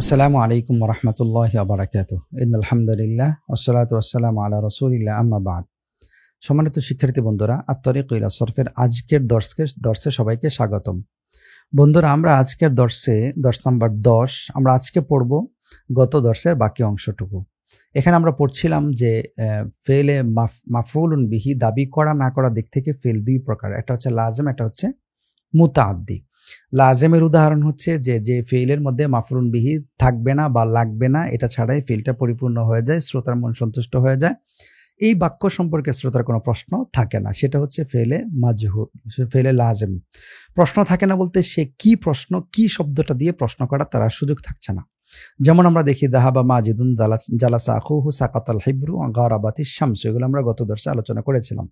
আসসালামু আলাইকুম ওয়া রাহমাতুল্লাহি ওয়া বারাকাতুহু। ইন্নাল হামদুলিল্লাহ ওয়াসসালাতু ওয়াসসালামু আলা রাসূলিল্লাহ আম্মা বা'দ। সম্মানিত শিক্ষার্থী বন্ধুরা, আত-তরিক ইলা সরফের আজকের দর্শে সবাইকে স্বাগতম। বন্ধুরা, আমরা আজকের দর্শ নাম্বার 10 আমরা আজকে পড়ব গত দর্শের বাকি অংশটুকু। এখানে আমরা পড়ছিলাম যে ফেলে মাফউলুন বিহি দাবি করা না করা দিক থেকে ফেল দুই প্রকার, একটা হচ্ছে লাজেম, একটা হচ্ছে মুতাআদ্দি। লাজেমের উদাহরণ হচ্ছে যে ফেইলের মধ্যে মাফরুন বিহি থাকবে না বা লাগবে না, এটা ছাড়াই ফেইলটা পরিপূর্ণ হয়ে যায়, শ্রোতার মন সন্তুষ্ট হয়ে যায়, এই বাক্য সম্পর্কে শ্রোতার কোনো প্রশ্ন থাকে না, সেটা হচ্ছে ফেলে মাজহুল, ফেলে লাজেম। প্রশ্ন থাকে না বলতে সে কি প্রশ্ন, কি শব্দটা দিয়ে প্রশ্ন করা তার সুযোগ থাকছে না। যেমন আমরা দেখি দাহাবা মাজিদুন জালাসা আখুহু সাকাতাল হিব্রু গারাবাতিশ শামস, এগুলো আমরা গত দর্শে আলোচনা করেছিলাম।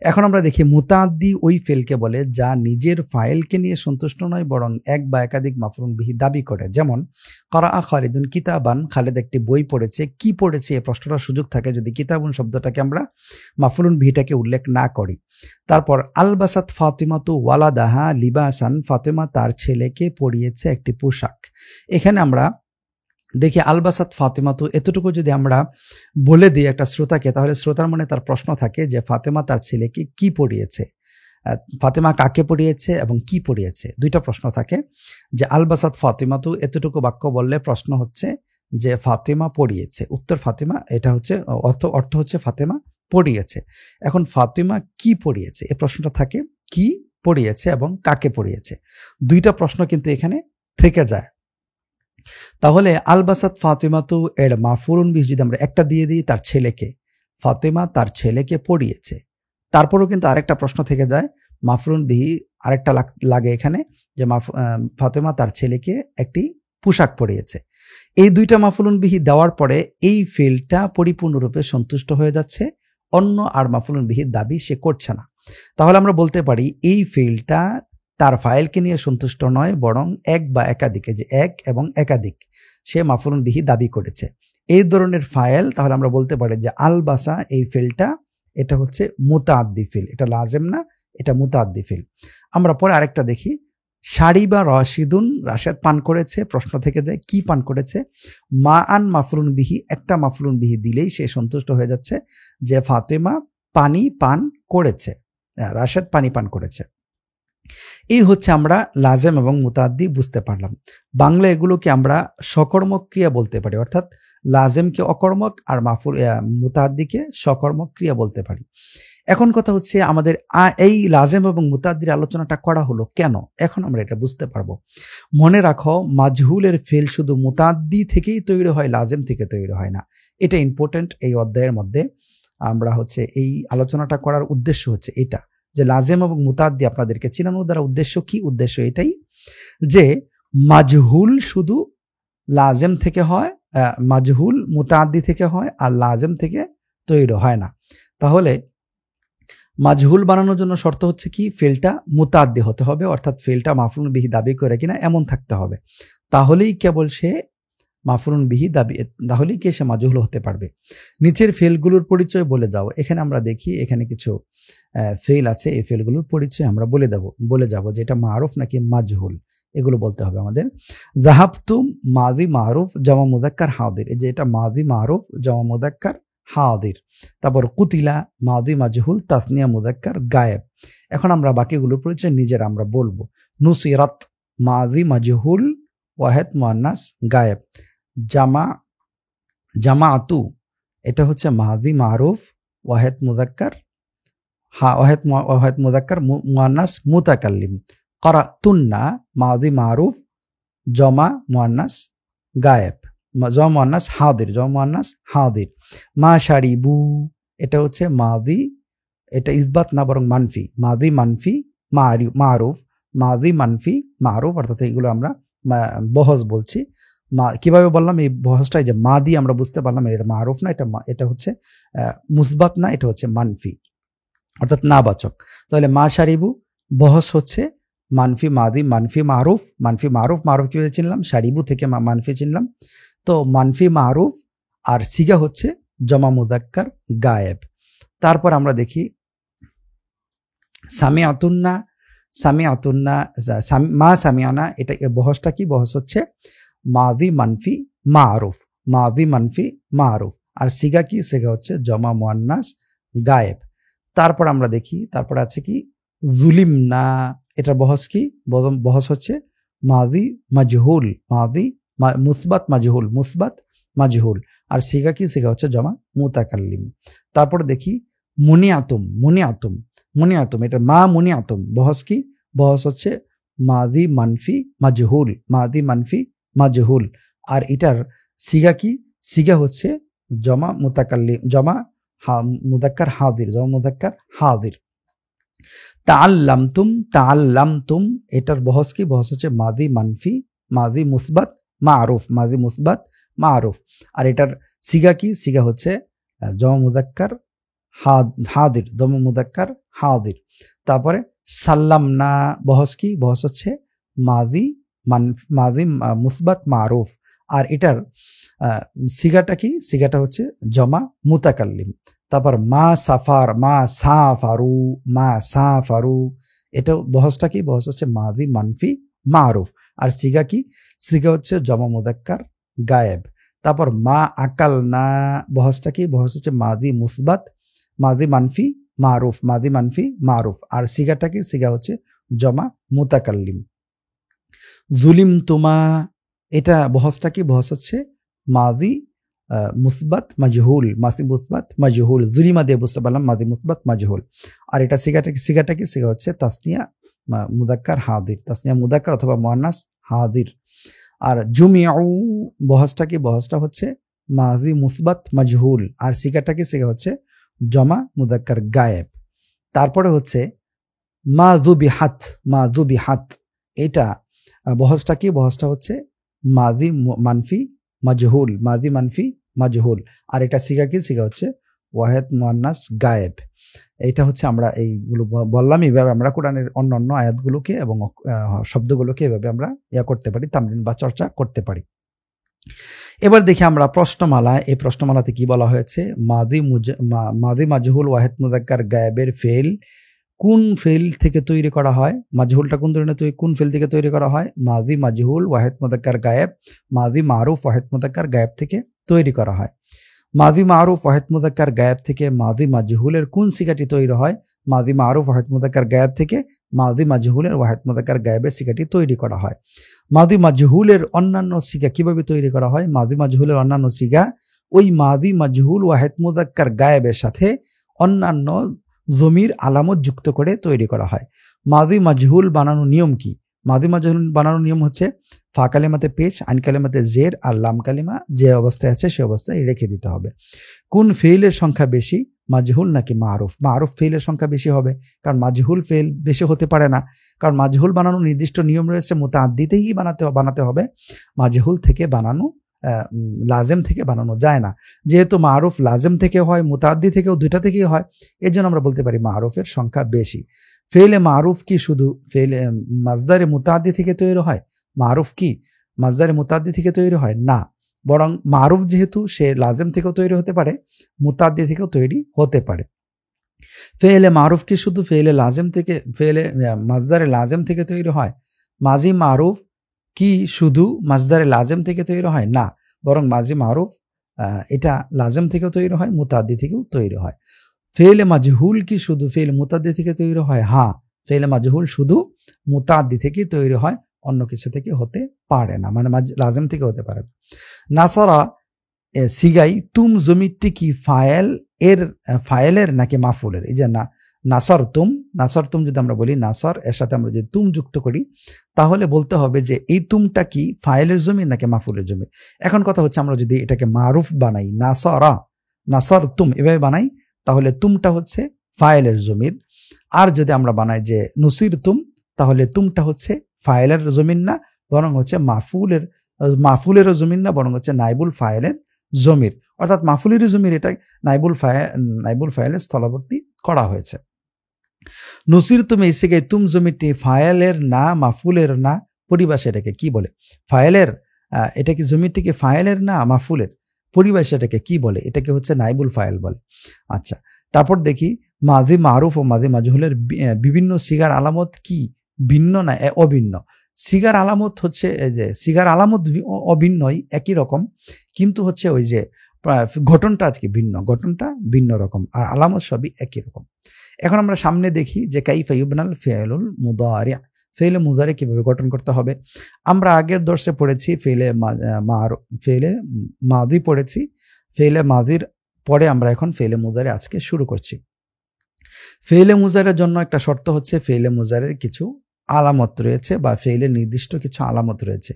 এখন আমরা দেখি মুতাআদ্দি ওই ফেলকে বলে যা নিজের ফাইলকে নিয়ে সন্তুষ্ট নয়, বরং এক বা একাধিক মাফরুন বিহি দাবি করে। যেমন কারাআ খালিদুন কিতাবান, খালিদ একটি বই পড়েছে। কি পড়েছে এই প্রশ্নটার সুযোগ থাকে যদি কিতাবুন শব্দটাকে আমরা মাফরুন বিহিটাকে উল্লেখ না করি। তারপর আলবাসাত ফাতিমাতু ওয়ালাদাহা লিবাসান, ফাতেমা তার ছেলেকে পরিয়েছে একটি পোশাক। এখানে আমরা দেখি আলবাসাত ফাতেমাতু, এতটুকু যদি আমরা বলে দিই একটা শ্রোতাকে, তাহলে শ্রোতার মনে তার প্রশ্ন থাকে যে ফাতেমা তার ছেলেকে কি পড়িয়েছে, ফাতেমা কাকে পড়িয়েছে এবং কি পড়িয়েছে। দুইটা প্রশ্ন থাকে যে আলবাসাত ফাতেমাতু, এতটুকু বাক্য বললে প্রশ্ন হচ্ছে যে ফাতেমা পড়িয়েছে, উত্তর ফাতেমা, এটা হচ্ছে অর্থ হচ্ছে ফাতেমা পড়িয়েছে। এখন ফাতেমা কি পড়িয়েছে, এই প্রশ্নটা থাকে কি পড়িয়েছে এবং কাকে পড়িয়েছে। দুইটা প্রশ্ন কিন্তু এখানে থেকে যায়। তাহলে আলবাসাত ফাতেমাতু এর মাফুলুন বিহি যদি আমরা একটা দিয়ে দিই, তার ছেলেকে, ফাতেমা তার ছেলেকে পড়িয়েছে, তারপরেও কিন্তু আরেকটা প্রশ্ন থেকে যায়, মাফুলুন বিহি আরেকটা লাগে এখানে যে ফাতেমা তার ছেলেকে একটি পোশাক পরিয়েছে। এই দুইটা মাফুলুন বিহি দেওয়ার পরে এই ফিলটা পরিপূর্ণরূপে সন্তুষ্ট হয়ে যাচ্ছে, অন্য আর মাফুলুন বিহির দাবি সে করছে না। তাহলে আমরা বলতে পারি এই ফিলটা তার ফাইলকে নিয়ে সন্তুষ্ট নয়, বরং এক বা একাধিকে, যে এক এবং একাধিক সে মাফুলুন বিহি দাবি করেছে, এই ধরনের ফাইল। তাহলে আমরা বলতে পারি যে আলবাসা এই ফিলটা এটা হচ্ছে মুতাআদ্দি ফিল, এটা লাজেম না, এটা মুতাআদ্দি ফিল। আমরা পরে আরেকটা দেখি, শারিবা রাশিদুন, রাশেদ পান করেছে, প্রশ্ন থেকে যায় কি পান করেছে। মা আন মাফুলুন বিহি, একটা মাফুলুন বিহি দিলেই সে সন্তুষ্ট হয়ে যাচ্ছে যে ফাতেমা পানি পান করেছে, রাশেদ পানি পান করেছে। এই হচ্ছে আমরা লাজেম এবং মুতাআদ্দি বুঝতে পারলাম। বাংলা এগুলোকে আমরা সকর্মক ক্রিয়া বলতে পারি, অর্থাৎ লাজেমকে অকর্মক আর মুতাআদ্দিকে সকর্মক ক্রিয়া বলতে পারি। এখন কথা হচ্ছে আমাদের এই লাজেম এবং মুতাআদ্দির আলোচনাটা করা হলো কেন, এখন আমরা এটা বুঝতে পারবো। মনে রাখো, মাজহুলের ফেল শুধু মুতাআদ্দি থেকেই তৈরি হয়, লাজেম থেকে তৈরি হয় না। এটা ইম্পর্টেন্ট। এই অধ্যায়ের মধ্যে আমরা হচ্ছে এই আলোচনাটা করার উদ্দেশ্য হচ্ছে এটা, যে লাজেম এবং মুতাআদ্দি আপনাদেরকে চিনানোর দ্বারা উদ্দেশ্য কি, উদ্দেশ্য এটাই যে মাজহুল শুধু লাজেম থেকে হয়, মাজহুল মুতাআদ্দি থেকে হয়, আর লাজেম থেকে তৈরি হয় না। তাহলে মাজহুল বানানোর জন্য শর্ত হচ্ছে কি, ফেলটা মুতাআদ্দি হতে হবে, অর্থাৎ ফেলটা মাফুলুন বিহি দাবি করে কিনা এমন থাকতে হবে, তাহলেই কেবল সে মাফুলুন বিহি দাবি, তাহলেই কে সে মাজহুল হতে পারবে। নিচের ফেলগুলোর পরিচয় বলে যাও। এখানে আমরা দেখি এখানে কিছু ফেল আছে, এই ফেলগুলোর পরিচয় আমরা বলে যাব যে এটা মারুফ নাকি মাজহুল, এগুলো বলতে হবে আমাদের। যাহাবতুম মাদি মারুফ জামা মুযাক্কার হাদির, এই যে এটা মাদি মারুফ জামা মুযাক্কার হাদির। তারপর কুতিলা মাদি মাজহুল তাসনিয়া মুযাক্কার গায়েব। এখন আমরা বাকিগুলোর পরিচয় নিজেরা আমরা বলবো। নুসিরাত মাদি মাজহুল ওয়াহিদ মুআন্নাস গায়েব। জামাআতু এটা হচ্ছে মাদি মারুফ ওয়াহিদ মুযাক্কার ওয়াহিদ মুযাক্কার মুআন্নাস মুতাকাল্লিম। ক্বারাতুন্না মাদি মারুফ জমা মুআন্নাস গায়েব, জমা মুআন্নাস হাদির। মা শারিবু এটা হচ্ছে মাদি, এটা ইসবাত না বরং মানফি, মাদি মানফি মারুফ, মাদি মানফি মারুফ, অর্থাৎ এইগুলো আমরা বহজ বলছি। কিভাবে বললাম এই বহজটাই, যে মাদি আমরা বুঝতে পারলাম এটা মারুফ না, এটা হচ্ছে মুসবাত না, এটা হচ্ছে মানফি, অর্থাৎ নাবাচক। তাহলে মা শারিবু বহস হচ্ছে মানফি মাদি মানফি মারুফ, মারুফ কিভাবে চিনলাম, শারিবু থেকে মানফি চিনলাম। তো মানফি মারুফ আর সিগা হচ্ছে জমা মুযাক্কার গায়েব। তারপর আমরা দেখি সামিআতুন্না মা সামিআনা, এটা বহসটা কি, বহস হচ্ছে মাদি মানফি মারুফ, মাদি মানফি মারুফ। আর সিগা কি? সিগা হচ্ছে জমা মুয়ান্নাস গায়েব। তারপর আমরা দেখি, তারপর আছে কি জুলিমনা, এটা বহস কি? বহস হচ্ছে মাদি মাজহুল, মাদি মুসবাত মাজহুল, মুসবাত মাজহুল। আর সিগা কি? সিগা হচ্ছে জমা মুতাকাল্লিম। তারপর দেখি মুনিয়াতুম, মুনিয়াতুম, মুনিয়াতুম, এটা মা মুনিয়াতুম, বহস কি? বহস হচ্ছে মাদি মানফি মাজহুল, মাদি মানফি মাজহুল। আর এটার সিগা কি? সিগা হচ্ছে জমা মুতাকাল্লিম, জমা মুদাক্কার হাদির, জমা মুদাক্কার হাদির। তাআল্লামতুম, তাআল্লামতুম, এটার বহস কি? বহস হচ্ছে মাদি মানফি, মাদি মুসবাত মারুফ, মাদি মুসবাত মারুফ। আর এটার সিগা কি? সিগা হচ্ছে জমা মুদাক্কার হাদির, জমা মুদাক্কার হাদির। তারপরে সাল্লামনা, বহস কি? বহস হচ্ছে মাদি মাদি মুসবাত মারুফ। আর এটার সিগাটা কি? সিগাটা হচ্ছে জমা মুতাকাল্লিম। তারপর মা সাফার, মা সাফারু, মা সাফারু, এটা বহসটা কি? বহস হচ্ছে মাদি মানফি মারুফ। আর সিগা কি? সিগা হচ্ছে জমা মুদাক্কার গায়েব। তারপর মা আকাল না, বহসটা কি? বহস হচ্ছে মাদি মুসবাত, মাদি মানফি মারুফ, মাদি মানফি মারুফ। আর সিগাটা কি? সিগা হচ্ছে জমা মুতাকাল্লিম। জুলিম তুমা, এটা বহসটা কি? বহস হচ্ছে মাদি মুসবাত মাজহুল, মাদি মুসবাত মাজহুল। জুলিমা দিয়ে বুঝতে পারলাম মাদি মুসবাত মাজহুল। আর এটা সিগাটা কি? সিগাটা কি? সিগা হচ্ছে তাসনিয়া মুদাক্কার হাদির, তাসনিয়া মুদাক্কার অথবা মুয়ান্নাস হাদির। আর জুমিউ, বহসটা কি? বহসটা হচ্ছে মাদি মুসবাত মাজহুল। আর সিগাটা কি? সিগা হচ্ছে জমা মুদাক্কার গায়েব। তারপরে হচ্ছে মা যুবিহাত, মা যুবিহাত, এটা বহসটা কি? বহসটা হচ্ছে মাদি মানফি মাজহুল, মাদি মানফি মাজহুল। আর এটা সিগা কি? সিগা হচ্ছে ওয়াহেদ মুয়ান্নাস গায়েব। এটা হচ্ছে আমরা এইগুলো বললাম, এইভাবে আমরা কোরআনের অন্যান্য আয়াতগুলোকে এবং শব্দগুলোকে এভাবে আমরা করতে পারি, তামরিন বা চর্চা করতে পারি। এবার দেখি আমরা প্রশ্নমালা। এই প্রশ্নমালাতে কি বলা হয়েছে? মাদি মাজহুল ওয়াহেদ মুদাক্কার গায়েবের ফেল কোন ফেল থেকে তৈরি করা হয়? মাজহুলটা কোন ধরনের কোন ফেল থেকে তৈরি করা হয়? মাদি মাজহুল ওয়াহেদ মুদাক্কার গায়েব, মাদি মারুফ ওয়াহেদ মুদাক্কার গায়েব থেকে তৈরি করা হয়। মাদি মারুফ ওয়াহেদ মুদাক্কার গায়েব থেকে মাদি মাজহুলের কোন সিগাটি তৈরি হয়? মাদি মারুফ ওয়াহেদ মুদাক্কার গায়েব থেকে মাদি মাজহুলের ওয়াহেদ মুদাক্কার গায়েবের সিগাটি তৈরি করা হয়। মাদি মাজহুলের অন্যান্য সিগা কিভাবে তৈরি করা হয়? মাদি মাজহুলের অন্যান্য সিগা ওই মাদি মাজহুল ওয়াহেদ মুদাক্কার গায়েবের সাথে অন্যান্য জমির আলামত যুক্ত করে তৈরি করা হয়। মাদি মাজহুল বানানোর নিয়ম কি? মাদি মাজহুল বানানোর নিয়ম হচ্ছে ফা কালিমাতে পেশ, আইন কালিমাতে জের, আর লাম কালিমা যে অবস্থায় আছে সে অবস্থায় রেখে দিতে হবে। কোন ফেইলের সংখ্যা বেশি, মাজহুল নাকি মারুফ? মারুফ ফেইলের সংখ্যা বেশি হবে, কারণ মাজহুল ফেইল বেশি হতে পারে না, কারণ মাজহুল বানানোর নির্দিষ্ট নিয়ম রয়েছে, মুতাআদ্দিতেই বানাতে হবে। মাজহুল থেকে বানানো লাজেম থেকে বানানো যায় না। যেহেতু মারুফ লাজেম থেকে হয়, মুতাআদ্দি থেকেও, দুইটা থেকেই হয়, এর জন্য আমরা বলতে পারি মারুফের সংখ্যা বেশি। ফেইলে মারুফ কি শুধু ফেইলে মাজদারে মুতাআদ্দি থেকে তৈরি হয়? মারুফ কি মাজদারে মুতাআদ্দি থেকে তৈরি হয়? না, বরং মারুফ যেহেতু সে লাজেম থেকেও তৈরি হতে পারে, মুতাআদ্দি থেকেও তৈরি হতে পারে। ফেইলে মারুফ কি শুধু ফেইলে লাজেম থেকে, ফেইলে মাজদারে লাজেম থেকে তৈরি হয়? মাজি মারুফ কি শুধু মাজদারে লাজেম থেকে তৈরি হয়? না, বরং মাজি মারুফ এটা লাজেম থেকেও তৈরি হয়, মুতাআদ্দি থেকেও তৈরি হয়। ফেইলে মাজহুল কি শুধু ফেইলে মুতাআদ্দি থেকে তৈরি হয়? হ্যাঁ, ফেইলে মাজহুল শুধু মুতাআদ্দি থেকে তৈরি হয়, অন্য কিছু থেকে হতে পারে না, মানে লাজেম থেকে হতে পারে না। নাসারা সিগাই তুম জমিরটি কি ফায়েলের নাকি মাফুলের? এই যে নাসার তুম যদি আমরা বলি নাসার, এর সাথে আমরা যদি তুম যুক্ত করি তাহলে বলতে হবে যে এই তুমটা কি ফায়েলের জমির নাকি মাফুলের জমির। এখন কথা হচ্ছে আমরা যদি এটাকে মারুফ বানাই, নাসার তুম এভাবে বানাই, তাহলে তুমটা হচ্ছে ফায়েলের জমির। আর যদি আমরা বানাই যে নুসির তুম, তাহলে তুমটা হচ্ছে ফায়েলের জমিন না, বরং হচ্ছে মাফুলেরও জমিন না, বরং হচ্ছে নাইবুল ফায়েলের জমির। অর্থাৎ মাফুলের জমির এটা নাইবুল ফায়েলের স্থলবর্তী করা হয়েছে। নুসির তুমি এসে গে তুম জমিটি ফায়েলের না, মাফুলের না, পরিভাষা এটাকে কি বলে? ফায়েলের, এটা কি জমিটিকে ফায়েলের না মাফুলের? পরিভাষা এটাকে কি বলে? এটাকে হচ্ছে নাইবুল ফায়েল বলে। আচ্ছা, তারপর দেখি মাজি মারুফ ও মাজি মাজহুলের বিভিন্ন সিগার আলামত কি ভিন্ন না অভিন্ন? সিগার আলামত হচ্ছে এই যে সিগার আলামত অভিন্নই, একই রকম, কিন্তু হচ্ছে ওই যে গঠনটা আজকে ভিন্ন, গঠনটা ভিন্ন রকম, আর আলামত সবই একই রকম। এখন আমরা সামনে দেখি যে কাইফা ইউবনাল ফিআলুল মুদারি, ফেলে মুজারে কিভাবে গঠন করতে হবে। আমরা আগের দর্শে পড়েছি ফেলে মাদি পড়েছি, ফেলে মাদির পরে আমরা এখন ফেলে মুজারে আজকে শুরু করছি। ফেলে মুজারের জন্য একটা শর্ত হচ্ছে ফেলে মুজারের কিছু আলামত রয়েছে বা ফেলে নির্দিষ্ট কিছু আলামত রয়েছে।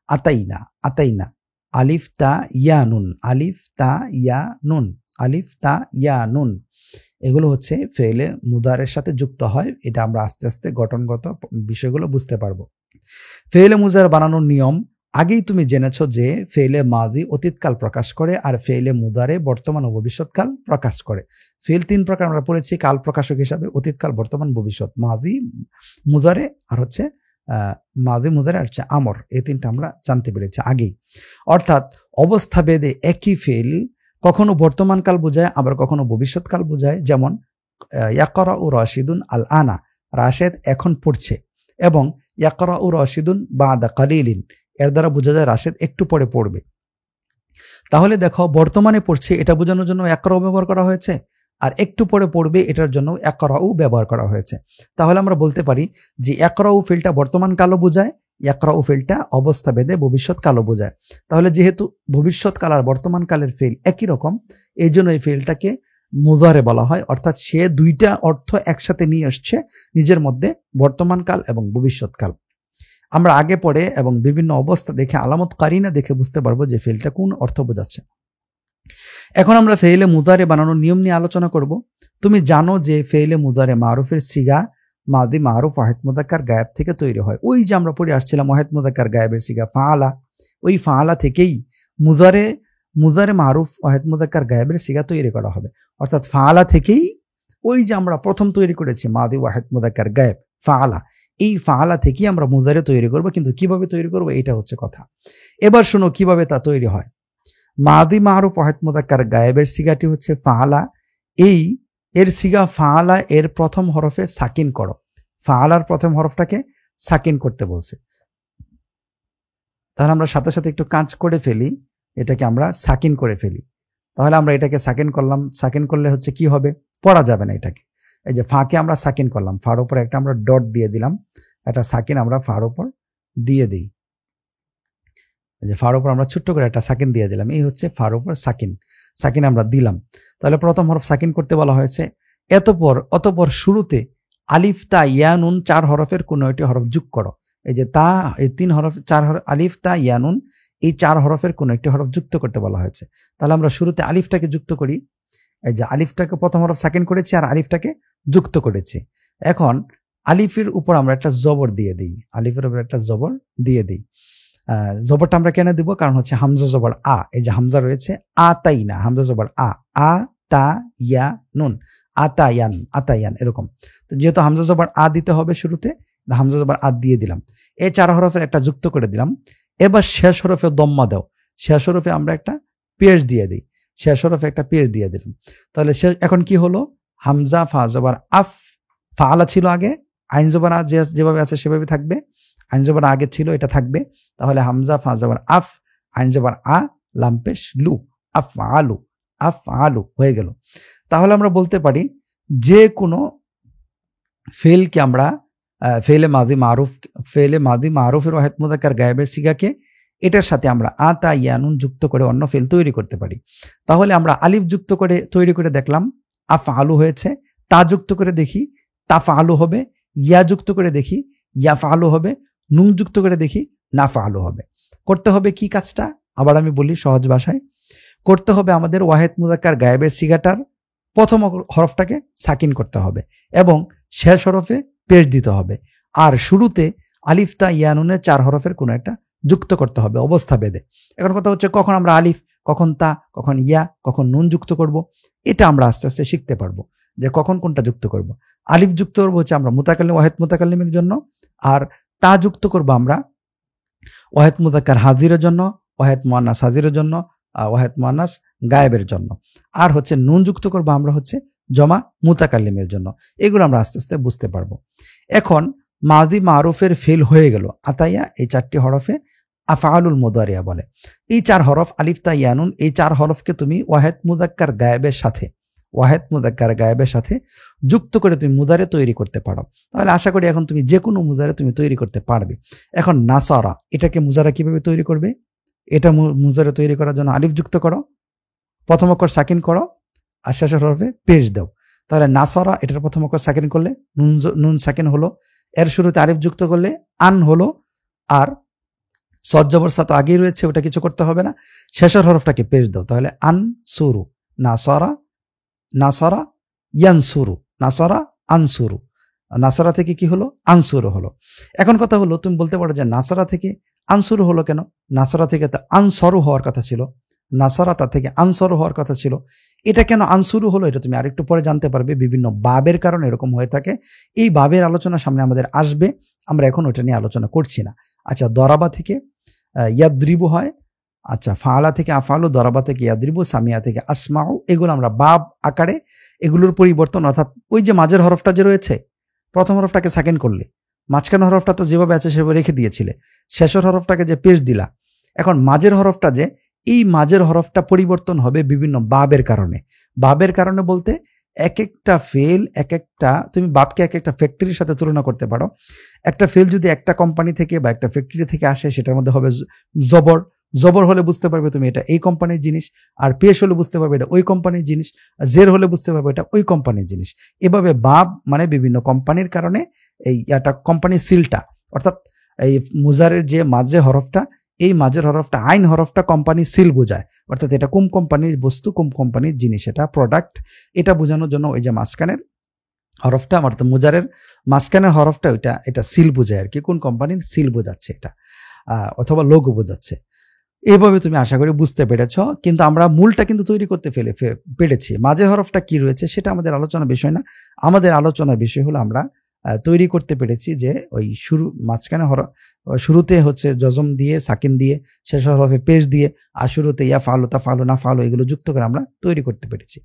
আতাইনা, আতাইনা, আলিফ তা ইয়া নুন, আলিফ তা ইয়া নুন, আলিফ তা ইয়া নুন, এগুলো হচ্ছে ফেলে মুদারের সাথে যুক্ত হয়। এটা আমরা আস্তে আস্তে গঠনগত বিষয়গুলো বুঝতে পারবো। ফেলে মুজার বানানোর নিয়ম আগেই তুমি জেনেছো যে ফেলে মাদি অতীতকাল প্রকাশ করে আর ফেলে মুদারে বর্তমান ও ভবিষ্যৎকাল প্রকাশ করে। ফেল 3 প্রকার আমরা পড়েছি কাল প্রকাশক হিসাবে, অতীতকাল, বর্তমান, ভবিষ্যৎ, মাদি, মুদারে আর হচ্ছে মাদি, মুদারে আর হচ্ছে আমর, এই 3টা আমরা জানতে পেরেছি আগেই। অর্থাৎ অবস্থা ভেদে একই ফেল কখনো বর্তমানকাল বোঝায় আবার কখনো ভবিষ্যৎকাল বোঝায়। যেমন ইয়াকরাউ রাশিদুন আল আনা, রাশেদ এখন পড়ছে, এবং ইয়াকরাউ রাশিদুন বাদা কালিলিন, এর দ্বারা বোঝা যায় রাশেদ একটু পরে পড়বে। তাহলে দেখো বর্তমানে পড়ছে এটা বোঝানোর জন্য ইয়াকরাউ ব্যবহার করা হয়েছে, আর একটু পরে পড়বে এটার জন্য ইয়াকরাউ ব্যবহার করা হয়েছে। তাহলে আমরা বলতে পারি যে ইয়াকরাউ ফিলটা বর্তমান কালও বোঝায়, ইয়াকরাউ ফিলটা অবস্থা ভেদে ভবিষ্যৎ কালও বোঝায়। তাহলে যেহেতু ভবিষ্যৎকাল আর বর্তমান কালের ফিল একই রকম, এই জন্য এই ফিলটাকে মুজারে বলা হয়। অর্থাৎ সে 2টা অর্থ একসাথে নিয়ে আসছে নিজের মধ্যে, বর্তমান কাল এবং ভবিষ্যৎকাল। আমরা আগে পড়ে এবং বিভিন্ন অবস্থা দেখে আলামত কারিনা দেখে বুঝতে পারবো যে ফেলটা কোন অর্থ বোঝাচ্ছে। এখন আমরা ফেইলে মুদারে বানানোর নিয়ম নিয়ে আলোচনা করব। তুমি জানো যে ফেইলে মুদারে মারুফের সিগা মাদি মারুফ ওয়াহিদ মুযাক্কার গায়েব থেকে তৈরি হয়। ওই যে আমরা পড়ে আসছিলাম ওয়াহিদ মুযাক্কার গায়েবের সিগা ফাআলা, ওই ফাআলা থেকেই মুদারে মারুফ ওয়াহিদ মুযাক্কার গায়েবের সিগা তৈরি করা হবে। অর্থাৎ ফাআলা থেকেই ওই যে আমরা প্রথম তৈরি করেছি মাদি ওয়াহিদ মুযাক্কার গায়েব ফাআলা, এই ফাআলা থেকেই আমরা মুদারে তৈরি করব। কিন্তু কিভাবে তৈরি করব এটা হচ্ছে কথা। এবার শোনো কিভাবে তা তৈরি হয়। মাদি মারুফ ওয়াহিদ মুযাক্কার গায়েবের সিগাটি হচ্ছে ফাআলা, এই এর সিগা ফাআলা এর প্রথম হরফে সাকিন করো। ফাআলার প্রথম হরফটাকে সাকিন করতে বলছে, তাহলে আমরা সাথে সাথে একটু কাজ করে ফেলি, এটাকে আমরা সাকিন করে ফেলি। তাহলে আমরা এটাকে সাকিন করলাম, সাকিন করলে হচ্ছে কি হবে, পড়া যাবে না এটাকে। এই যে ফাকে আমরা সাকিন করলাম, ফার উপর একটা আমরা ডট দিয়ে দিলাম, একটা সাকিন আমরা ফার উপর দিয়ে দিই। এই যে ফার উপর আমরা ছোট্ট করে একটা সাকিন দিয়ে দিলাম, এই হচ্ছে ফার উপর সাকিন, সাকিন আমরা দিলাম। তাহলে প্রথম হরফ সাকিন করতে বলা হয়েছে। অতঃপর শুরুতে আলিফ তা ইয়া নুন 4 হরফের কোনো একটি হরফ যোগ করো। এই যে তা, এই 3 হরফ 4 হরফ, আলিফ তা ইয়া নুন, এই 4 হরফের কোনো একটি হরফ যুক্ত করতে বলা হয়েছে। তাহলে আমরা শুরুতে আলিফটাকে যুক্ত করি। এই যে আলিফটাকে প্রথম হরফ সাকিন করেছি আর আলিফটাকে যুক্ত করেছি। এখন আলিফের উপর আমরা একটা জবর দিয়ে দিই, আলিফের উপর একটা জবর দিয়ে দিই। জবরটা আমরা কেন দিব, কারণ হচ্ছে হামজা জবর আ, এই যে হামজা রয়েছে, আতাইনা, হামজা জবর আ তা ইয়া নুন, আতায়ান, আতায়ান, এরকম। তো যেহেতু হামজা জবর আ দিতে হবে শুরুতে, হামজা জবর আ দিয়ে দিলাম, এই 4 হরফের একটা যুক্ত করে দিলাম। এবার শেষ হরফে দম্মা দাও, শেষ হরফে আমরা একটা পেশ দিয়ে দিই, শেষ হরফে একটা পেশ দিয়ে দিলাম। তাহলে এখন কি হলো, হামজা ফা জবর আফ, ফাআলা ছিল আগে, আইন জবর আ যেভাবে আছে সেভাবে থাকবে, আইন জবর আগে ছিল এটা থাকবে। তাহলে হামজা ফা জবর আফ, আইন জবর আ, লাম পেশ লু, আফ আলু, আফ আলু হয়ে গেল। তাহলে আমরা বলতে পারি যে কোনো ফেলকে আমরা ফেলে মাদি মারুফের ওয়াহিদ মুযাক্কার গায়েবের সিগাকে এটার সাথে আমরা আতা ইয়ানুন যুক্ত করে অন্য ফেল তৈরি করতে পারি। তাহলে আমরা আলিফ যুক্ত করে তৈরি করে দেখলাম, আফ আলু হয়েছে। তা যুক্ত করে দেখি, তাফা আলু হবে। ইয়া যুক্ত করে দেখি, ইয়াফা আলু হবে। নুন যুক্ত করে দেখি, নাফা আলু হবে। করতে হবে কি কাজটা, আবার আমি বলি সহজ ভাষায়, করতে হবে আমাদের ওয়াহিদ মুযাক্কার গায়েবের সিগাটার প্রথম হরফটাকে সাকিন করতে হবে এবং শেষ হরফে পেশ দিতে হবে, আর শুরুতে আলিফ তা ইয়া নুনের 4 হরফের কোনো একটা যুক্ত করতে হবে অবস্থা ভেদে। এখন কথা হচ্ছে কখন আমরা আলিফ, কখন তা, কখন ইয়া, কখন নুন যুক্ত করব, এটা আমরা আস্তে আস্তে শিখতে পারবো যে কখন কোনটা যুক্ত করব। আলিফ যুক্ত করবো হচ্ছে আমরা মুতাকাল্লিম ওয়াহিদ মুতাকাল্লিমের জন্য, আর তা যুক্ত করবো আমরা ওয়াহিদ মুযাক্কার হাজিরের জন্য, ওয়াহিদ মুআন্নাস হাজিরের জন্য, ওয়াহিদ মুআন্নাস গায়েবের জন্য, আর হচ্ছে নুন যুক্ত করবো আমরা হচ্ছে জমা মুতাকাল্লিমের জন্য। এগুলো আমরা আস্তে আস্তে বুঝতে পারবো। এখন মাদি মারুফের ফেল হয়ে গেল, আতাইয়া এই 4টি হরফে আফআলুল মুদারিয়া বলে। এই 4 হরফ আলিফ তা ইয়া নুন, এই 4 হরফকে তুমি ওয়াহেদ মুযাক্কার গায়েবের সাথে যুক্ত করে তুমি মুদারে তৈরি করতে পারো। তাহলে আশা করি এখন তুমি যে কোনো মুজারে তুমি তৈরি করতে পারবে। এখন নাসারা, এটাকে মুজারা কিভাবে তৈরি করবে? এটা মুজারে তৈরি করার জন্য আলিফ যুক্ত করো, প্রথম অক্ষর সাকিন করো, আর শেষের হরফে পেশ দাও। তাহলে নাসারা, এটার প্রথম অক্ষর সাকিন করলে নুন সাকিন হলো, এর শুরুতে আলিফ যুক্ত করলে আন হলো, আর সদ জবর সা তো আগেই রয়েছে, ওটা কিছু করতে হবে না, শেষের হরফটাকে পেশ দাও। তাহলে আন সুরু, নাসারা ইয়ানসুরু, নাসারা আনসুরু, নাসারা থেকে কি হলো? আনসুরু হলো। এখন কথা হলো, তুমি বলতে পারো যে নাসারা থেকে আনসুরু হলো কেন? নাসারা থেকে তো আনসরু হওয়ার কথা ছিল, নাসারা তা থেকে আনসরু হওয়ার কথা ছিল, এটা কেন আনসুরু হলো? এটা তুমি আরেকটু পরে জানতে পারবে। বিভিন্ন বাবের কারণে এরকম হয়ে থাকে। এই বাবের আলোচনা সামনে আমাদের আসবে, আমরা এখন ওটা নিয়ে আলোচনা করছি না। আচ্ছা, দরাবা থেকে ইয়াদ্রিবু হয়, আচ্ছা ফাআলা থেকে আফআলু, দরাবা থেকে ইয়াদ্রিবু, সামিয়া থেকে আসমাউ, এগুলো আমরা বাব আকারে এগুলোর পরিবর্তন, অর্থাৎ ওই যে মাঝের হরফটা যে রয়েছে, প্রথম হরফটাকে সাকিন করলে, মাঝখানের হরফটা তো যেভাবে আছে সেভাবে রেখে দিয়েছিলে, শেষের হরফটাকে যে পেশ দিলা, এখন মাঝের হরফটা যে, এই মাঝের হরফটা পরিবর্তন হবে বিভিন্ন বাবের কারণে। বাবের কারণে বলতে এক একটা ফেল, এক একটা, তুমি বাবকে এক একটা ফ্যাক্টরির সাথে তুলনা করতে পারো। একটা ফেল যদি একটা কোম্পানি থেকে বা একটা ফ্যাক্টরি থেকে আসে, সেটার মধ্যে হবে জবর হলে বুঝতে পারবে তুমি এটা এই কোম্পানির জিনিস, আর পেশ হলে বুঝতে পারবে এটা ওই কোম্পানির জিনিস, আর জের হলে বুঝতে পারবে এটা ওই কোম্পানির জিনিস। এভাবে বাব মানে বিভিন্ন কোম্পানির কারণে এই একটা কোম্পানির সিলটা, অর্থাৎ এই মুজারের যে মাঝে হরফটা, এই মাঝের হরফটা আইন হরফটা কোম্পানি সিল বোঝায়, অর্থাৎ এটা কোন কোম্পানির বস্তু, কোন কোম্পানির জিনিস, এটা প্রোডাক্ট, এটা বোঝানোর জন্য ওই যে মাঝখানের হরফটা, অর্থাৎ মুজারের মাঝখানের হরফটা ওইটা, এটা সিল বোঝায় আর কি, কোন কোম্পানির সিল বোঝাচ্ছে এটা, অথবা লোগো বোঝাচ্ছে। এইভাবে তুমি আশা করি বুঝতে পেরেছ। কিন্তু আমরা মূলটা কিন্তু তৈরি করতে পেরেছি। মাঝে হরফটা কি রয়েছে সেটা আমাদের আলোচনার বিষয় না। আমাদের আলোচনার বিষয় হলো আমরা তৈরি করতে পেরেছি যে ওই মাঝখানে শুরুতে হচ্ছে জজম দিয়ে, সাকিন দিয়ে, শেষ হরফে পেশ দিয়ে, আর শুরুতে ইয়া ফালু, তা ফালু, না ফালু, এগুলো যুক্ত করে আমরা তৈরি করতে পেরেছি।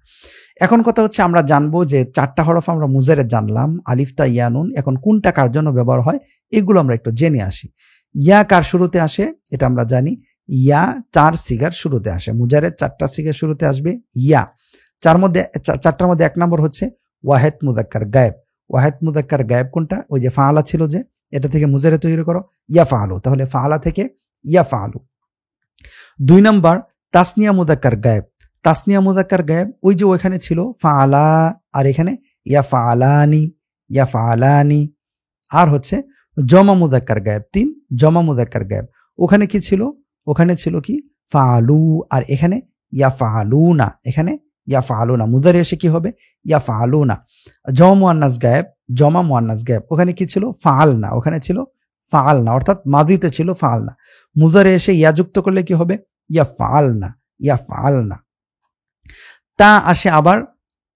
এখন কথা হচ্ছে, আমরা জানবো যে 4টা হরফ আমরা মুজারে জানলাম, আলিফ তা ইয়া নুন, এখন কোনটা কার জন্য ব্যবহার হয় এগুলো আমরা একটু জেনে আসি। ইয়া কার শুরুতে আসে এটা আমরা জানি, ইয়া 4 সিগার শুরুতে আসে, মুজারের 4টা সিগার শুরুতে আসবে ইয়া। 4টার মধ্যে 1 নম্বর হচ্ছে ওয়াহেদ মুযাক্কার গায়েব। ওয়াহেদ মুযাক্কার গায়েব কোনটা? ওই যে ফাআলা ছিল, যে এটা থেকে মুজারে তৈরি করো ইয়া ফাআলু, তাহলে ফাআলা থেকে ইয়া ফাআলু। 2 নম্বর তাসনিয়া মুযাক্কার গায়েব। তাসনিয়া মুযাক্কার গায়েব ওই যে ওখানে ছিল ফাআলা, আর এখানে ইয়া ফাআলানি। আর হচ্ছে জমা মুযাক্কার গায়েব 3, জমা মুযাক্কার গায়েব, ওখানে কি ছিল? ওখানে ছিল কি? ফাআলু, আর এখানে ইয়া ফাআলুনা, এখানে ইয়া ফাআলুনা, মুদারে এসে কি হবে? ইয়া ফাআলুনা। জমা মুয়ান্নাস গায়েব, জমা মুয়ান্নাস গায়েব, ওখানে কি ছিল? ফাআলনা, ওখানে ছিল ফাআলনা, অর্থাৎ মাদিতে ছিল ফাআলনা, মুদারে এসে ইয়া যুক্ত করলে কি হবে? ইয়া ফাআলনা। তা আসে আবার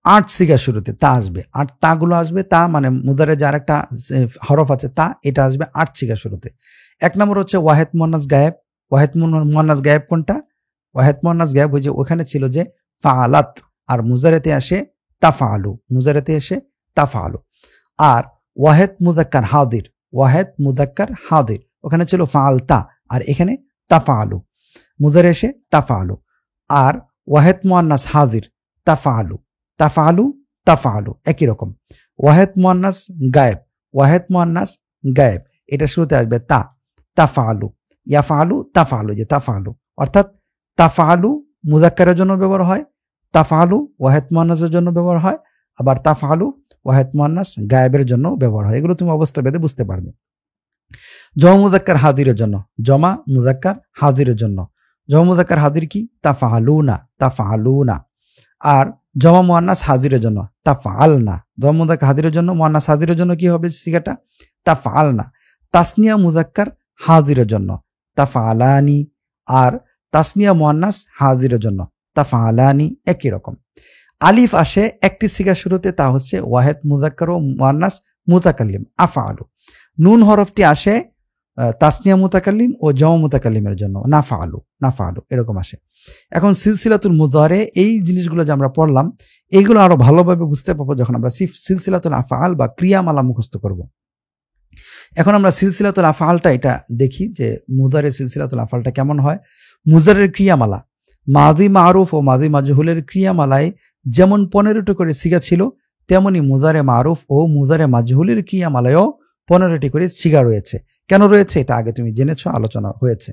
8 সিগা শুরুতে, তা আসবে, 8 তাগুলো আসবে, তা মানে মুদারে যার একটা হরফ আছে তা, এটা আসবে 8 সিগা শুরুতে। 1 নম্বর হচ্ছে ওয়াহেদ মুয়ান্নাস গায়েব। ওয়াহেদ মুয়ান্নাস গায়েব কোনটা? ওয়াহেদ মুয়ান্নাস গায়েব ওই যে ওখানে ছিল যে ফাআলাত, আর মুজারেতে আসে তাফআলু, আর ওয়াহেদ মুযাক্কার হাদির, ওখানে ছিল ফাআলতা, আর এখানে তাফআলু, মুজারে এসে তাফআলু। আর ওয়াহেদ মুয়ান্নাস হাজির তাফআলু, একই রকম। ওয়াহেদ মুয়ান্নাস গায়েব, এটা শুরুতে আসবে তাফআলু, ইয়াফআলু, তাফআলু, যে তাফআলু, অর্থাৎ তাফআলু মুযাক্কারের জন্য ব্যবহার হয়, তাফআলু ওয়াহেদ মুয়ান্নাসের জন্য ব্যবহার হয়, আবার তাফআলু ওয়াহেদ মুয়ান্নাস গায়েবের জন্য ব্যবহার হয়। এগুলো তুমি অবস্থা ভেদে বুঝতে পারবে। জমা মুযাক্কার হাজিরের জন্য, জমা মুযাক্কার হাজির কি? তাফআলুনা। আর জমা মুয়ান্নাস হাজিরের জন্য তাফআলনা। জমা মুযাক্কার হাজিরের জন্য, মুয়ান্নাস হাজিরের জন্য কি হবে সিগাটা? তাফআলনা। তাসনিয়া মুযাক্কার হাজিরের জন্য তাফআলানি, আর তাসনিয়া মুয়ান্নাস হাজিরের জন্য তাফআলানি, একই রকম। আলিফ আসে একটি সিগা শুরুতে, তা হচ্ছে ওয়াহেদ মুযাক্কার ও মুয়ান্নাস মুতাকাল্লিম আফআলু। নুন হরফটি আসে তাসনিয়া মুতাকাল্লিম ও জমা মুতাকাল্লিমের জন্য নাফআলু, এরকম আসে। এখন সিলসিলাতুল মুদারে, এই জিনিসগুলো যে আমরা পড়লাম, এইগুলো আরো ভালোভাবে বুঝতে পারবো যখন আমরা সিলসিলাতুল আফআল বা ক্রিয়ামালা মুখস্থ করব। এখন আমরা সিলসিলাতুল আফআলটা এটা দেখি যে মুদারে সিলসিলাতুল আফআলটা কেমন হয়। মুজারের ক্রিয়ামালা মাদি মারুফ ও মাদি মাজহুলের ক্রিয়ামালায় যেমন 15টি করে সিগা ছিল, তেমনি মুজারে মারুফ ও মুজারে মাজহুলের ক্রিয়ামালায়ও 15টি করে সিগা রয়েছে। কেন রয়েছে এটা আগে তুমি জেনেছ, আলোচনা হয়েছে।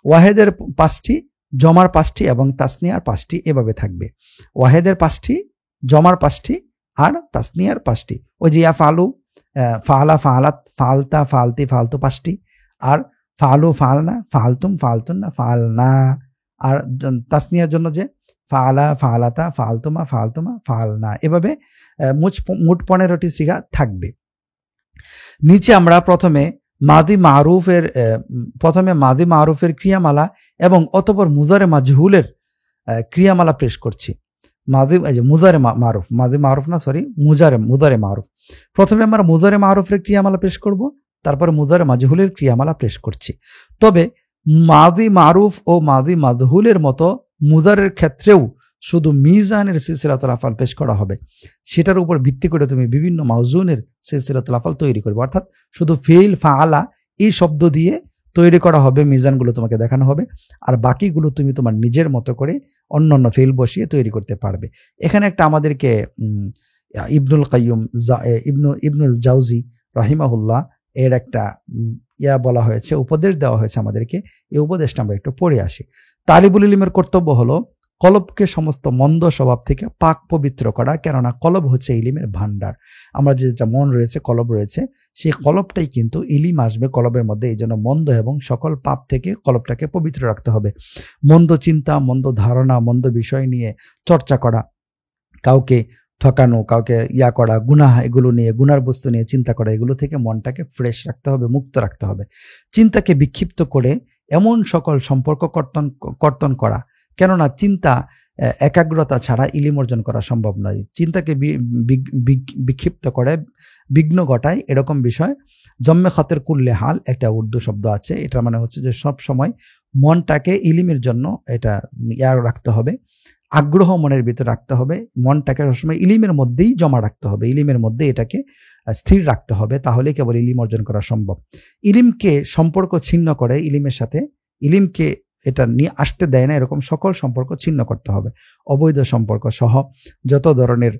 ওয়াহেদের 5টি, জমার 5টি এবং তাসনিয়ার 5টি এভাবে থাকবে। ওয়াহেদের 5টি, জমার 5টি আর তাসনিয়ার 5টি। ওই যে ইয়াফআলু, ফাআলা, ফাআলাত, ফাআলতা, ফাআলতি, ফাআলতু 5টি। আর ফাআলু, ফাআলনা, ফাআলতুম, ফাআলতুন্না, ফাআলনা। আর তাসনিয়ার জন্য যে ফাআলা, ফাআলাতা, ফাআলতুমা, ফাআলতুমা, ফাআলনা। এভাবে মোট 15টি সিগা থাকবে। নিচে আমরা প্রথমে মাদি মারুফের ক্রিয়ামালা এবং অতঃপর মুজারে মাজহুলের ক্রিয়ামালা পেশ করছি। মুজারে মারুফ। প্রথমে আমরা মুজারে মারুফের ক্রিয়ামালা পেশ করব, তারপরে মুজারে মাজহুলের ক্রিয়ামালা পেশ করছি। তবে মাদি মারুফ ও মাদি মাজহুলের মতো মুজারের ক্ষেত্রেও শুধু মিজানের সিলসিলাতুল আফআল পেশ করা হবে। সেটার উপর ভিত্তি করে তুমি বিভিন্ন মাউজুনের সিলসিলাতুল আফআল তৈরি করবে। অর্থাৎ শুধু ফেইল, ফাআলা এই শব্দ দিয়ে তৈরি করা হবে, মিজানগুলো তোমাকে দেখানো হবে, আর বাকিগুলো তুমি তোমার নিজের মতো করে অন্যান্য ফেইল বসিয়ে তৈরি করতে পারবে। এখানে একটা আমাদেরকে ইবনুল জাউজি রাহিমাহুল্লাহ এর একটা বলা হয়েছে, উপদেশ দেওয়া হয়েছে আমাদেরকে। এই উপদেশটা আমরা একটু পড়ে আসি। তালিবুল ইলমের কর্তব্য হলো কলবকে সমস্ত মন্দ স্বভাব থেকে পাক পবিত্র করা, কেননা কলব হচ্ছে ইলিমের ভান্ডার। আমরা যেটা মন রয়েছে, কলব রয়েছে, সেই কলবটাই কিন্তু ইলিম আসবে কলবের মধ্যে। এই জন্য মন্দ এবং সকল পাপ থেকে কলবটাকে পবিত্র রাখতে হবে। মন্দ চিন্তা, মন্দ ধারণা, মন্দ বিষয় নিয়ে চর্চা করা, কাউকে ঠকানো, কাউকে করা, গুনাহ, এগুলো নিয়ে, গুনার বস্তু নিয়ে চিন্তা করা, এগুলো থেকে মনটাকে ফ্রেশ রাখতে হবে, মুক্ত রাখতে হবে। চিন্তাকে বিক্ষিপ্ত করে এমন সকল সম্পর্ক কর্তন করা, কেননা চিন্তা একাগ্রতা ছাড়া ইলিম অর্জন করা সম্ভব নয়। চিন্তাকে বিক্ষিপ্ত করে বিঘ্ন ঘটায় এরকম বিষয়। জম্মে খাতের কুল্লে হাল একটা উর্দু শব্দ আছে, এটার মানে হচ্ছে যে সব সময় মনটাকে ইলিমের জন্য এটা রাখতে হবে, আগ্রহ মনের ভিতরে রাখতে হবে। মনটাকে সবসময় ইলিমের মধ্যেই জমা রাখতে হবে, ইলিমের মধ্যে এটাকে স্থির রাখতে হবে, তাহলে কেবল ইলিম অর্জন করা সম্ভব। ইলিমকে সম্পর্ক ছিন্ন করে ইলিমের সাথে, ইলিমকে এটা নিয়ে আসতে দেয় না, এরকম সকল সম্পর্ক ছিন্ন করতে হবে। অবৈধ সম্পর্ক সহ যত ধরনের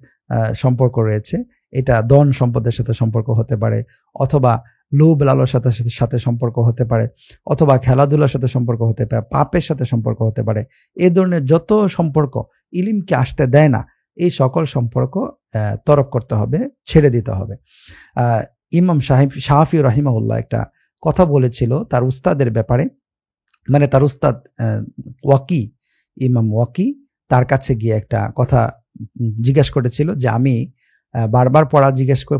সম্পর্ক রয়েছে, এটা ধন সম্পদের সাথে সম্পর্ক হতে পারে, অথবা লোভ লালসার সাথে সম্পর্ক হতে পারে, অথবা খেলাধুলার সাথে সম্পর্ক হতে পারে, পাপের সাথে সম্পর্ক হতে পারে। এই ধরনের যত সম্পর্ক ইলিমকে আসতে দেয় না, এই সকল সম্পর্ক তরক করতে হবে, ছেড়ে দিতে হবে। ইমাম শাফি রাহিমাহুল্লাহ একটা কথা বলেছিল তার উস্তাদের ব্যাপারে, মানে তার উস্তাদ ইমাম ওয়াকি তার কাছে গিয়ে একটা কথা জিজ্ঞেস করেছিল যে আমি বারবার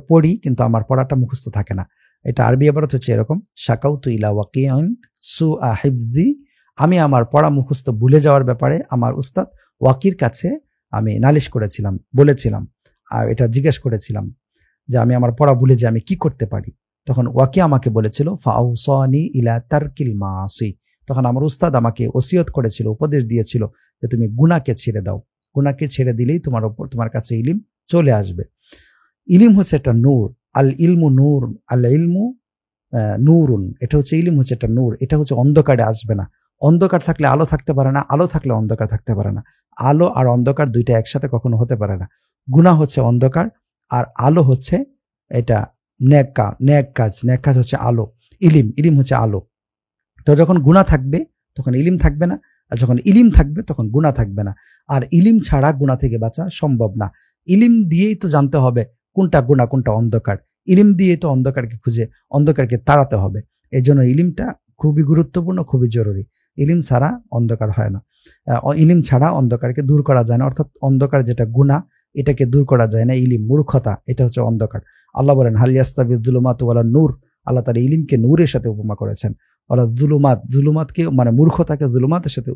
পড়ি কিন্তু আমার পড়াটা মুখস্থ থাকে না। এটা আরবি আবার হচ্ছে এরকম, শাকাউতু ইলা ওয়াকিইন সুআ হিফজি, আমি আমার পড়া মুখস্থ ভুলে যাওয়ার ব্যাপারে আমার উস্তাদ ওয়াকির কাছে আমি নালিশ বলেছিলাম, আর এটা জিজ্ঞেস করেছিলাম যে আমি আমার পড়া ভুলে যাই, আমি কি করতে পারি? তখন ওয়াকি আমাকে বলেছিল ফাউসানি ইলা তারকিল মাসি, তখন আমার উস্তাদ আমাকে ওসিয়ত করেছিল, উপদেশ দিয়েছিল যে তুমি গুনাহকে ছেড়ে দাও, গুনাহকে ছেড়ে দিলেই তোমার কাছে ইলিম চলে আসবে। ইলিম হচ্ছে একটা নূর, আল ইলমু নূর, আল ইলমু নূরুন, এটা হচ্ছে ইলিম হচ্ছে একটা নূর, এটা হচ্ছে অন্ধকারে আসবে না। অন্ধকার থাকলে আলো থাকতে পারে না, আলো থাকলে অন্ধকার থাকতে পারে না। আলো আর অন্ধকার দুইটা একসাথে কখনো হতে পারে না। গুনাহ হচ্ছে অন্ধকার, আর আলো হচ্ছে এটা নেক কাজ হচ্ছে আলো। ইলিম হচ্ছে আলো। তো যখন গুনাহ থাকবে তখন ইলিম থাকবে না, আর যখন ইলিম থাকবে তখন গুনাহ থাকবে না। আর ইলিম ছাড়া গুনাহ থেকে বাঁচা সম্ভব না। ইলিম দিয়েই তো জানতে হবে কোনটা গুনাহ কোনটা অন্ধকার, ইলিম দিয়েই তো অন্ধকারকে তাড়াতে হবে। এই জন্য ইলিমটা খুবই গুরুত্বপূর্ণ, খুবই জরুরি। ইলিম ছাড়া অন্ধকার হয় না, ইলিম ছাড়া অন্ধকারকে দূর করা যায় না। অর্থাৎ অন্ধকার যেটা গুনাহ, এটাকে দূর করা যায় না। ইলিম মূর্খতা, এটা হচ্ছে অন্ধকার। আল্লাহ বলেন হাল ইয়াস্তাবিয যুলুমাতু ওয়ালা নূর, আল্লাহ তাআলা ইলিমকে নূরের সাথে উপমা করেছেন। আল্লাহ জুলুমাতকে মানে মূর্খতাকে জুলুমাতের সাথে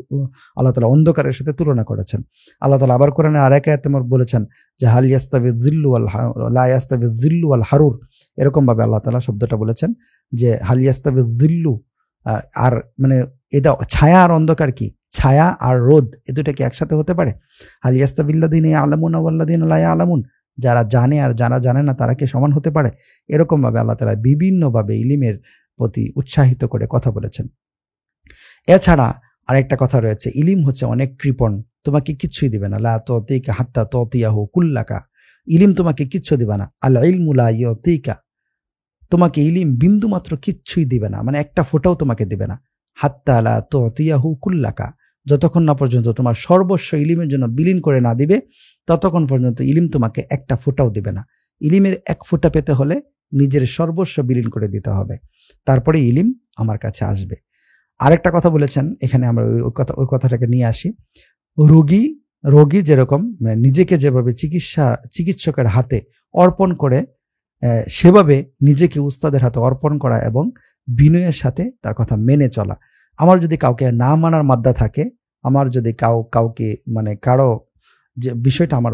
আল্লাহ তাআলা অন্ধকারের সাথে তুলনা করেছেন। আল্লাহ তাআলা আবার কোরআনে আরেক আয়াতে বলেছেন যে হাল ইয়াস্তাবিয লা ইয়াস্তাবিয যিল্লু ওয়াল হারুর, এরকম ভাবে আল্লাহ তাআলা শব্দটা বলেছেন যে হাল ইয়াস্তাবিয যিল্লু, আর মানে এটা ছায়া আর অন্ধকার, কি ছায়া আর রোদ, এ দুটো কি একসাথে হতে পারে? হাল ইয়াস্তাবিল্লাযিনা ইয়ালামুনা ওয়াল্লাযিনা লা ইয়ালামুন, যারা জানে আর যারা জানে না তারা কি সমান হতে পারে? এরকমভাবে আল্লাহ তাআলা বিভিন্নভাবে ইলমের প্রতি উৎসাহিত করে কথা বলেছেন। এছাড়া আরেকটা কথা রয়েছে, ইলিম হচ্ছে অনেক কৃপণ, তোমাকে কিচ্ছুই দিবে না। লা তুতিকা হাত্তা তুতিয়াহু কুল্লাকা, ইলিম তোমাকে কিচ্ছু দিবে না। আল ইলমু লা ইউতিকা, তোমাকে ইলিম বিন্দু মাত্র কিচ্ছুই দিবে না, মানে একটা ফোঁটাও তোমাকে দিবে না। হাত্তা লা তুতিয়াহু কুল্লাকা, যতক্ষণ না পর্যন্ত তোমার সর্বস্ব ইলিমের জন্য বিলীন করে না দিবে, ততক্ষণ পর্যন্ত ইলিম তোমাকে একটা ফোঁটাও দিবে না। ইলিমের এক ফোঁটা পেতে হলে নিজের সর্বস্ব বিলীন করে দিতে হবে, তারপরে ইলিম আমার কাছে আসবে। আরেকটা কথা বলেছেন এখানে, আমরা ওই কথাটাকে নিয়ে আসি। রোগী যেরকম নিজেকে যেভাবে চিকিৎসকের হাতে অর্পণ করে, সেভাবে নিজেকে উস্তাদের হাতে অর্পণ করা এবং বিনয়ের সাথে তার কথা মেনে চলা। আমার যদি কাউকে না মানার মাদ্দা থাকে, আমার যদি কাউকে মানে কারো যে বিষয়টা আমার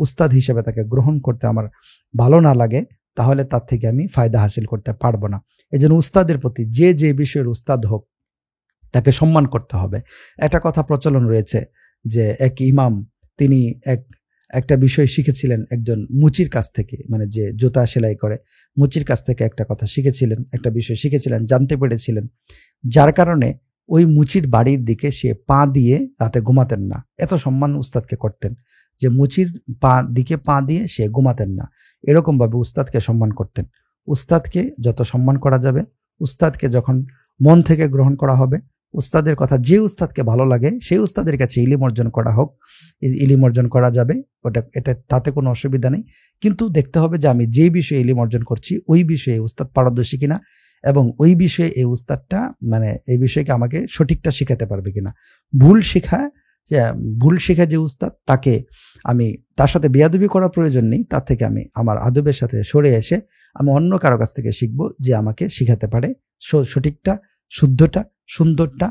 উস্তাদ হিসেবে তাকে গ্রহণ করতে আমার ভালো না লাগে, তাহলে তার থেকে আমি ফায়দা হাসিল করতে পারবো না। এই জন্য উস্তাদের প্রতি যে বিষয়ের উস্তাদ হোক তাকে সম্মান করতে হবে। একটা কথা প্রচলন রয়েছে যে এক ইমাম তিনি একটা বিষয় শিখেছিলেন একজন মুচির কাছ থেকে, মানে যে জুতা সেলাই করে মুচির কাছ থেকে একটা কথা শিখেছিলেন, একটা বিষয় শিখেছিলেন, জানতে পেরেছিলেন, যার কারণে ওই মুচির বাড়ির দিকে সে পা দিয়ে রাতে ঘুমাতেন না। এত সম্মান উস্তাদকে করতেন যে মুচির দিকে পা দিয়ে সে ঘুমাতেন না। এরকমভাবে উস্তাদকে সম্মান করতেন। উস্তাদকে যত সম্মান করা যাবে, উস্তাদকে যখন মন থেকে গ্রহণ করা হবে, উস্তাদের কথা যে উস্তাদকে ভালো লাগে সেই উস্তাদের কাছে ইলিম অর্জন করা হোক, ইলিম অর্জন করা যাবে, এটা তাতে কোনো অসুবিধা নেই। কিন্তু দেখতে হবে যে আমি যে বিষয়ে ইলিম অর্জন করছি ওই বিষয়ে উস্তাদ পারদর্শী কিনা, এবং ওই বিষয়ে এই উস্তাদটা মানে এই বিষয়কে আমাকে সঠিকটা শেখাতে পারবে কিনা। ভুল শেখা যে উস্তাদ, তাকে আমি তার সাথে বেয়াদবি করার প্রয়োজন নেই, তার থেকে আমি আমার আদবের সাথে সরে এসে আমি অন্য কারো কাছ থেকে শিখবো যে আমাকে শিখাতে পারে, সঠিকটা, শুদ্ধটা, সুন্দরটা,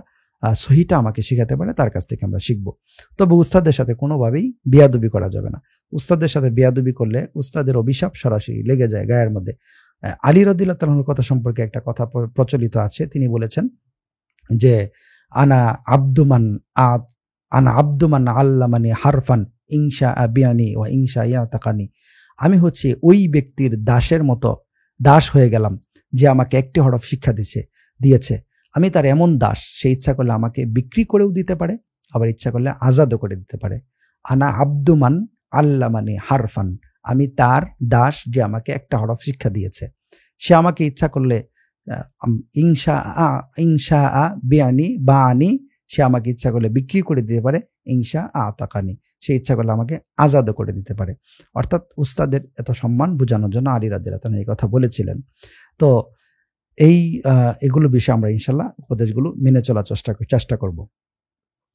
সহিটা আমাকে শিখাতে পারে, তার কাছ থেকে আমরা শিখবো। তবে উস্তাদের সাথে কোনোভাবেই বেয়াদবি করা যাবে না। উস্তাদের সাথে বেয়াদবি করলে উস্তাদের অভিশাপ সরাসরি লেগে যায় গায়ের মধ্যে। আলী রাদিয়াল্লাহু তাআলার কথা সম্পর্কে একটা কথা প্রচলিত আছে, তিনি বলেছেন যে আনা আব্দুমান আল্লামানি হারফান ইনশা আবিয়ানি ওয়া ইনশা ইয়াতাকানি, আমি হচ্ছে ওই ব্যক্তির দাসের মতো দাস হয়ে গেলাম যে আমাকে একটি হরফ শিক্ষা দিয়েছে। আমি তার এমন দাস, সে ইচ্ছা করলে আমাকে বিক্রি করেও দিতে পারে, আবার ইচ্ছা করলে আজাদও করে দিতে পারে। আনা আব্দুমান আল্লামানি হারফান, আমি তার দাস যে আমাকে একটা হরফ শিক্ষা দিয়েছে। সে আমাকে ইচ্ছা করলে ইনশা আ বিয়ানি বা আনি, সে আমাকে ইচ্ছা করলে বিক্রি করে দিতে পারে, ইনশা আ তাকানি, সে ইচ্ছা করলে আমাকে আজাদও করে দিতে পারে। অর্থাৎ উস্তাদের এত সম্মান বোঝানোর জন্য আলী রাদিয়াল্লাহু তাআলা এই কথা বলেছিলেন। তো এগুলো বিষয়ে আমরা ইনশাল্লাহ উপদেশগুলো মেনে চলার চেষ্টা করব।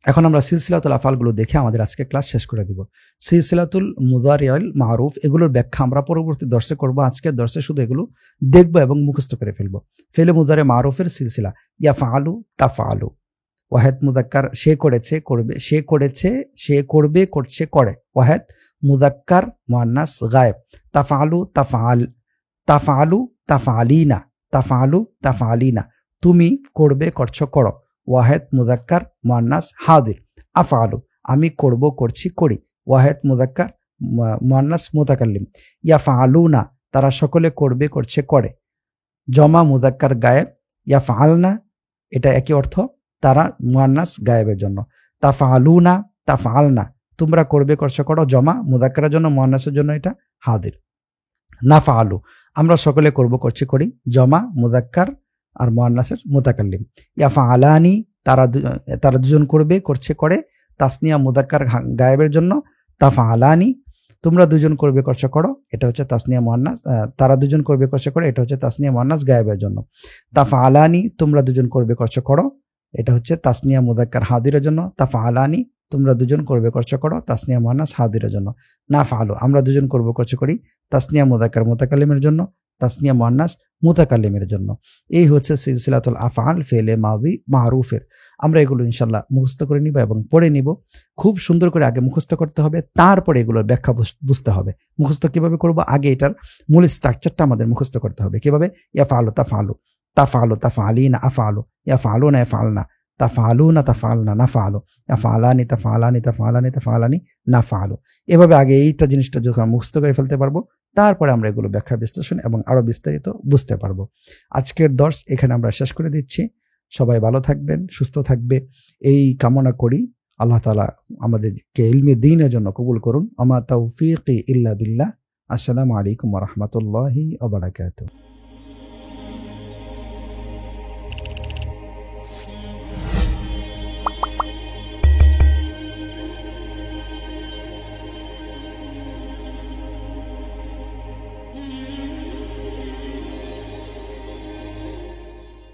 এখন আমরা সিলসিলাতুল আফআলগুলো দেখে আমাদের আজকে ক্লাস শেষ করে দিব। সিলসিলাতুল মুদারিউল মারুফ, এগুলোর ব্যাখ্যা আমরা পরবর্তী দর্শে করব। আজকের দর্শে শুধু এগুলো দেখব এবং মুখস্থ করে ফেলবো। ফেলে মুদারে মারুফের সিলসিলা, ইয়াফআলু তাফআলু, ওয়াহেদ মুযাক্কার সে করেছে, করবে, সে করেছে, সে করবে, করছে, করে। ওয়াহেদ মুযাক্কার মুআন্নাস গায়েব। তাফআলু তাফআলু তাফআলিনা, তাফআলু তাফআলিনা, তুমি করবে, করছো, করো। ওয়াহেদ মুযাক্কার মুআন্নাস হাদির। আফআলু, আমি করব, করছি, করি। ওয়াহেদ মুযাক্কার মুআন্নাস মুতাকাল্লিম। ইয়াফআলুনা, তারা সকলে করবে, করছে, করে। জমা মুযাক্কার গায়েব। ইয়াফআলনা, এটা একই অর্থ, তারা মুআন্নাস গায়েবের জন্য। তাফআলুনা তাফআলনা, তোমরা করবে, করছো, করো। জমা মুযাক্কারের জন্য, মুআন্নাসের জন্য এটা হাদির। নাফআলু, আমরা সকলে করব, করছি, করি। জমা মুযাক্কার আর মুআন্নাসের মুতাকাল্লিম। ইয়াফআলানি, তারা দুজন করবে, করছে, করে। তাসনিয়া মুযাক্কার গায়েবের জন্য তাফআলানি, তোমরা দুজন করবে, করছো, করো, এটা হচ্ছে তাসনিয়া মুআন্নাস। তারা দুজন করবে, করছে, করে, এটা হচ্ছে তাসনিয়া মুআন্নাস গায়েবের জন্য। তাফআলানি, তোমরা দুজন করবে, করছো, করো, এটা হচ্ছে তাসনিয়া মুযাক্কার হাদিরের জন্য। তাফআলানি, তোমরা দুজন করবে, করছো, করো, তাসনিয়া মুআন্নাস হাদিরের জন্য। নাফআলু, আমরা দুজন করব, করছে, করি। তাসনিয়া মুযাক্কার মুতাকাল্লিমের জন্য, তাসনিয়া মুআন্নাস মুতাকাল্লিমের জন্য। এই হচ্ছে সিলসিলাতুল আফআল ফেলে মাদি মারুফের। আমরা এগুলো ইনশাআল্লাহ মুখস্থ করে নিব এবং পড়ে নিব। খুব সুন্দর করে আগে মুখস্থ করতে হবে, তারপরে এগুলোর ব্যাখ্যা বুঝতে হবে। মুখস্থ কিভাবে করব? আগে এটার মূল স্ট্রাকচারটা আমাদের মুখস্থ করতে হবে। কিভাবে? ইয়াফআলু তাফআলু, তাফআলু তাফআলিনা, আফআলু, ইয়াফআলুনা ইয়াফআলনা, তাফআলুনা তাফআলনা নাফআলু, ইয়াফআলানি তাফআলানি তাফআলানি তাফআলানি নাফআলু। এভাবে আগে এইটা জিনিসটা যখন মুখস্থ করে ফেলতে পারবো, তারপরে আমরা এগুলো ব্যাখ্যা বিশ্লেষণ এবং আরো বিস্তারিত বুঝতে পারবো। আজকের দর্স এখানে আমরা শেষ করে দিচ্ছি। সবাই ভালো থাকবেন, সুস্থ থাকবে এই কামনা করি। আল্লাহ তাআলা আমাদেরকে ইলমে দ্বীনের জন্য কবুল করুন। আমা তাওফীকি ইল্লা বিল্লাহ। আসসালামু আলাইকুম ওয়া রাহমাতুল্লাহি ওয়া বারাকাতুহু।